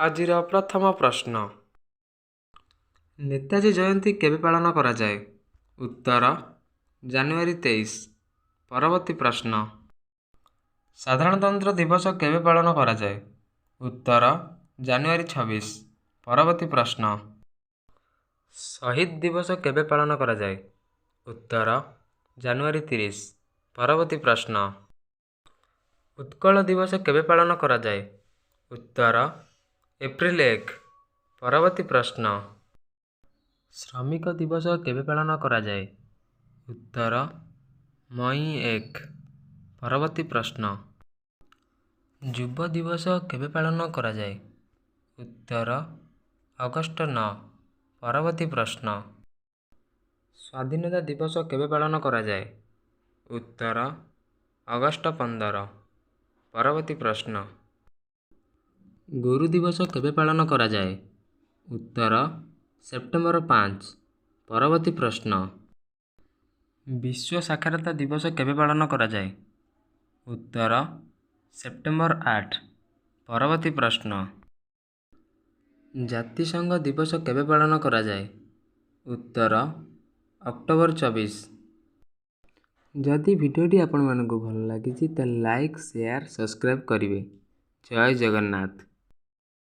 ଆଜିର ପ୍ରଥମ ପ୍ରଶ୍ନ, ନେତାଜୀ ଜୟନ୍ତୀ କେବେ ପାଳନ କରାଯାଏ? ଉତ୍ତର ଜାନୁଆରୀ 23। ପରବର୍ତ୍ତୀ ପ୍ରଶ୍ନ, ସାଧାରଣତନ୍ତ୍ର ଦିବସ କେବେ ପାଳନ କରାଯାଏ? ଉତ୍ତର ଜାନୁଆରୀ 26। ପରବର୍ତ୍ତୀ ପ୍ରଶ୍ନ, ଶହୀଦ ଦିବସ କେବେ ପାଳନ କରାଯାଏ? ଉତ୍ତର ଜାନୁଆରୀ 30। ପରବର୍ତ୍ତୀ ପ୍ରଶ୍ନ, ଉତ୍କଳ ଦିବସ କେବେ ପାଳନ କରାଯାଏ? ଉତ୍ତର ଏପ୍ରିଲ 1। ପରବର୍ତ୍ତୀ ପ୍ରଶ୍ନ, ଶ୍ରମିକ ଦିବସ କେବେ ପାଳନ କରାଯାଏ? ଉତ୍ତର ମଇ 1। ପରବର୍ତ୍ତୀ ପ୍ରଶ୍ନ, ଯୁବ ଦିବସ କେବେ ପାଳନ କରାଯାଏ? ଉତ୍ତର ଅଗଷ୍ଟ 9। ପରବର୍ତ୍ତୀ ପ୍ରଶ୍ନ, ସ୍ୱାଧୀନତା ଦିବସ କେବେ ପାଳନ କରାଯାଏ? ଉତ୍ତର ଅଗଷ୍ଟ 15। ପରବର୍ତ୍ତୀ ପ୍ରଶ୍ନ, ଗୁରୁ ଦିବସ କେବେ ପାଳନ କରାଯାଏ? ଉତ୍ତର ସେପ୍ଟେମ୍ବର 5। ପରବର୍ତ୍ତୀ ପ୍ରଶ୍ନ, ବିଶ୍ୱ ସାକ୍ଷରତା ଦିବସ କେବେ ପାଳନ କରାଯାଏ? ଉତ୍ତର ସେପ୍ଟେମ୍ବର 8। ପରବର୍ତ୍ତୀ ପ୍ରଶ୍ନ, ଜାତିସଂଘ ଦିବସ କେବେ ପାଳନ କରାଯାଏ? ଉତ୍ତର ଅକ୍ଟୋବର 24। ଯଦି ଭିଡ଼ିଓଟି ଆପଣମାନଙ୍କୁ ଭଲ ଲାଗିଛି ତାହେଲେ ଲାଇକ୍, ସେୟାର, ସବସ୍କ୍ରାଇବ୍ କରିବେ। ଜୟ ଜଗନ୍ନାଥ।